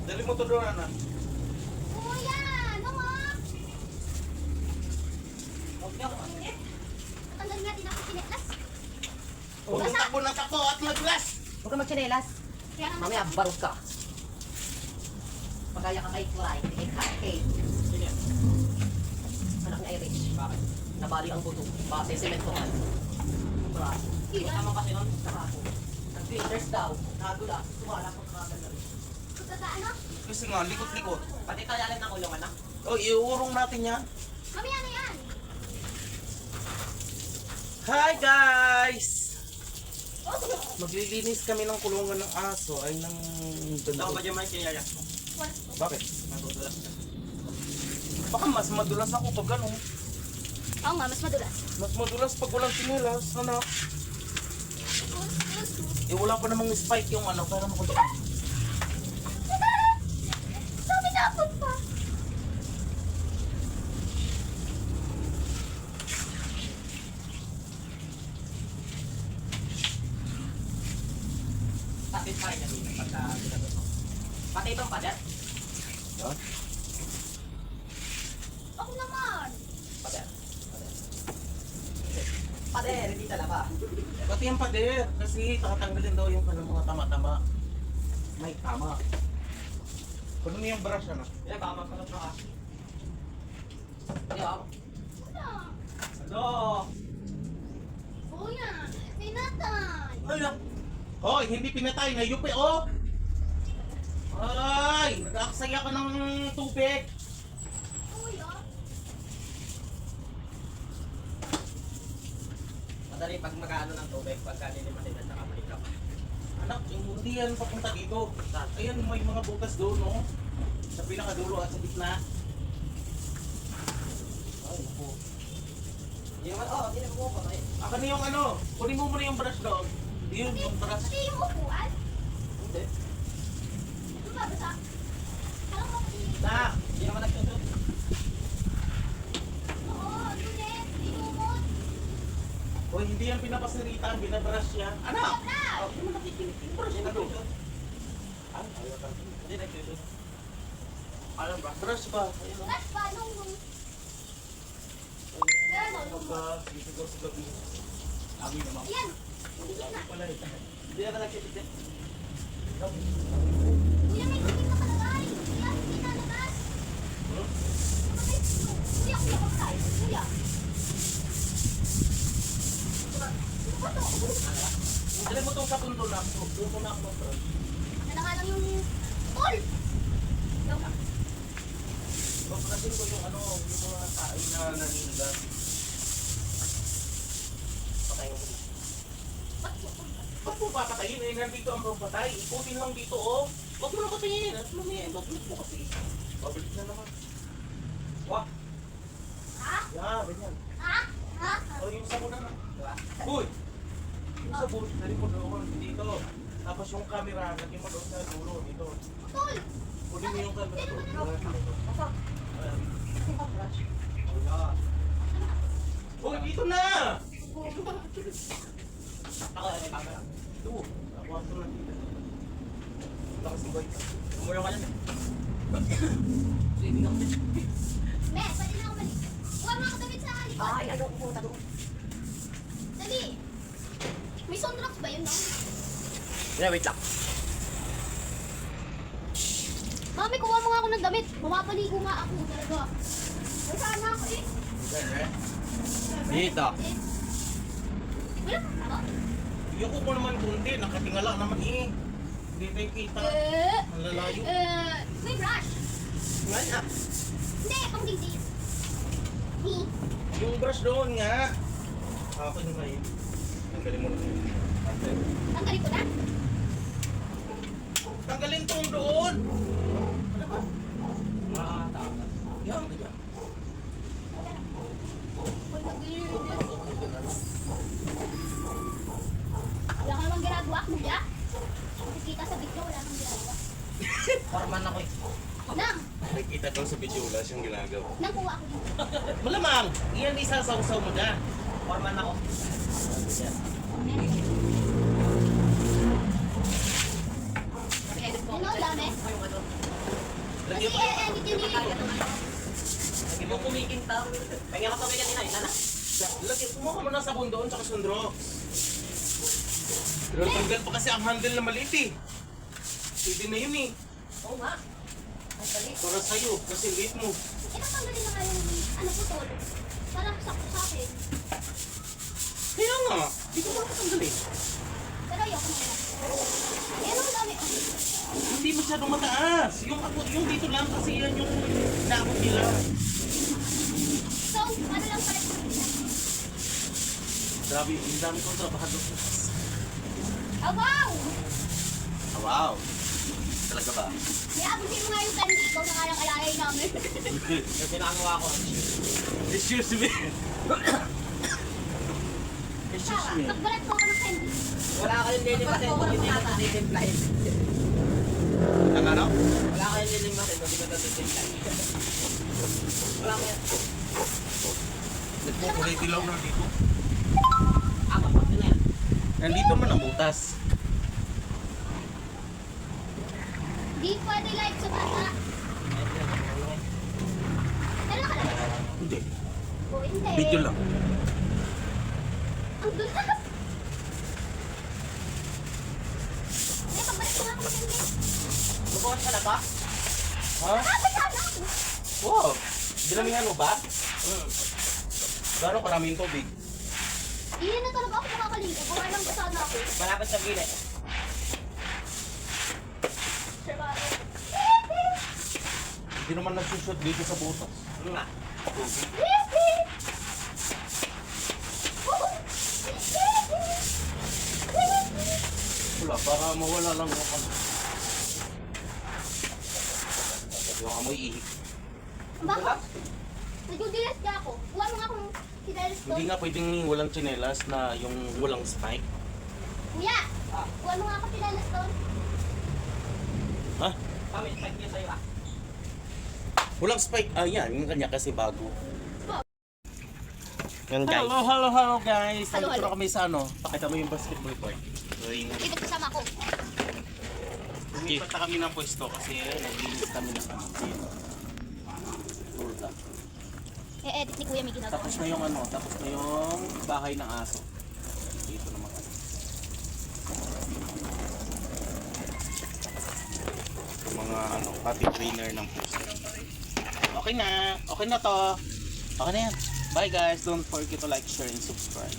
Dali mo to doon, Ana. Kuya, ano mo? Huwag niyo ako maingit. Tanggalin natin ako kinetlas. Huwag kang takbo ng takbo at maglas. Huwag ka magsinelas. Kaya naman Mamaya, barog ka. Pagkaya ka kay Clyde, kay anak ni Irish. Bakit? Nabali ang buto. Base sementohan. Braso. Ilan? Tama kasi nun, nakapo. Nag-filters daw. Nagula. Sumala ko nakagalaw. Pagkakaano? Kasi nga, likot-likot. Pati tayalan ng ulong anak. O, iurong natin yan. Mamaya na yan. Hi, guys! Maglilinis kami ng kulungan ng aso ay ng Ako ba dyan may kiniyaya? Bakit? Nagudulas ka. Baka mas madulas ako pag gano'n. Oo nga, mas madulas. Mas madulas pag walang sinilas, anak. Eh, wala pa namang spike yung ano, pero makot. Sabi na ako pa. Satisfy na din pagka binagot mo. Pati itong pader. Yan. Ako naman. Pader. Pader, hindi talaga. Pati yung pader, kasi tatanggalin daw yung kanang mga tama-tama. May tama. Kunin mo yung brush, anak. Yan, baka magkalat na ka. Hindi ako. Wala. Ano? Kuya, pinatay. Ay, lang. Hoy, hindi pinatay, nayupi, oh! Ay, nag-aksaya ka ng tubig. Kuya. Madali pag mag-ano ng tubig, pagka nilimatin at nakabalik ka. Anak, yung hindi yan papunta dito. Ayan, may mga butas doon, no? Sa pinakadulo at sa gitna. Ay, naku. Hindi naman, hindi naman po patay. Akin na yung ano, kunin mo muna yung brush doon. Yun, yung brush. Pati yung upuan. Hindi. Ano ba basa? Parang mapinig. Na, Hindi naman nagsusot. Oo, lunes, tinumot. o hindi yan pinapasirita, binabrush yan. Anak! Brush! Oh, hindi mo nakikinig. Yung brush Hindi na doon. nagsusot. Ay, ayaw ka. Hindi nagsusot. Alam ba? Brush ba? Ayun, no? Brush pa nung Ano ba? Siguro sa gabi. Abi naman. Yan. Hindi na. Wala ito. Hindi naman nagsusot eh. Kuya, may tingin na kalagay. Kuya, hindi na labas. Kuya, kuya, kuya. Kuya. Ano ba to? Dali mo itong sapon doon na. Doon mo na ako mag-brush. Ano na nga lang yung tol. Ikaw na. Paprasin ko yung ano, yung mga kain na naninigas. Patayin mo. Ba't mo papatayin? Eh, nandito ang papatay. Ikutin lang dito, oh. Huwag mo na patayin. At mamaya, babalik mo kasi. Babalik na naman. Wah! Ha? Yeah, ganyan. Ha? Ha? O, yung sabon na lang. Diba? Uy! Yung sabon, dali mo doon. Dito. Tapos yung camera, lagyan mo doon sa dulo. Dito. Tol. Kunin mo yung camera doon. Asa? Ayan. Ang brush. Ayan. Uy, dito na! Ako, may camera. Ito. Nakuha ko na dito. Lakas ng boy. Umulong ka dyan eh. Hindi na ako. Me, pwede na ako balik. Huwag mo ako damit sa likod. Ay, ano, pumunta doon. Dali. May sunrocks ba yun, no? Yeah, wait lang. Mami, kuha mo nga ako ng damit. Pumapaligo nga ako talaga. Ay, sana ako eh. Dito. Wala ka ba? Iyoko mo naman kundi. Nakatingala naman eh. Hindi tayo kita. Ang lalayo. May brush. Ngayon na. Hindi, pang dingding. Yung brush doon nga. Ako yung ngayon. Tanggalin mo na yun. Tanggalin ko na. Tanggalin tong doon. Ano ba? Tama. Yan, yan. Wala ka namang ginagawa, kuya. Nakikita sa video, wala kang ginagawa. Forman ako eh. Nang, Nakikita ko sa video, wala siyang ginagawa. nang kuha ako dito. Malamang, iyan isasaw-saw mo dyan. Forman ako. Yan. Ano, dami? Yung ano. Kasi i-edit yun eh. Lagi mo kumikinta. Pahinga ka pa kaya kanina, yun na. Lagi, kumuha mo na sabon doon, tsaka sundro. Pero tanggal pa kasi ang handle na maliit eh. Pwede na yun eh. Oo nga. Ang dali. Para sa'yo, kasi liit mo. Itatanggalin na nga yung ano putol. Para sakto sa akin. Kaya nga, di ko ba patanggalin? Pero ayoko na yan. Ayan ang dami. Hindi masyadong mataas. Yung dito lang kasi yan yung naabot nila. So, ano lang pala ito? Grabe, ang dami kong trabahado. Oh, wow! Oh, wow. Talaga ba? May abusin mo nga yung candy. Ikaw na nga lang alayay namin. Yung pinakawa ko. Excuse me. Excuse me. Nagbalat ko ako ng candy. Wala kayong lilimasin kung hindi mo tititimplahin. Ang ano? Wala kayong lilimasin kung hindi mo tititimplahin. Wala mo yan. Nagkukulay dilaw na dito. Kapag na yan. Nandito man ang butas. Di pwede like sa bata. Ano ka lang? Hindi. O, hindi. Video lang. Ang dulas! Hindi, pagbalik ko nga ako ng candy. Bubukas ka na ba? Ha? Ah, basana ako. Wow. Dinamihan mo ba? Gano'ng karaming tubig? Hindi na talaga ako makakaligo. Gawa lang basana ako. Malapit sa gilid. Survival. Hindi naman nagsushoot dito sa butas. Ano nga? Wala, para mawala lang yung ano. Yung amoy ihik. Bakit? Nagdudilas ka ako. Kuha mo nga akong kidalas doon. Hindi nga pwedeng walang tsinelas na yung walang spike. Kuya! Kuha mo nga akong kidalas doon. Ha? Kami, tag niya sa'yo ah. Walang spike. Ah, yan. Yung kanya kasi bago. Yan guys. Hello. Hello guys. Hello, Nandito hello. na kami sa ano. Pakita mo yung basketball court. So, yung Dito kasama ko. lumipat na kami ng pwesto kasi naglinis kami ng ano. Dito. Tulda. E-edit ni Kuya may ginagawa. Tapos na yung ano. Tapos na yung bahay ng aso. Dito naman kami. Yung mga ano, pati trainer ng puso. Okay na. Okay na to. Okay na yan. Bye guys. Don't forget to like, share, and subscribe.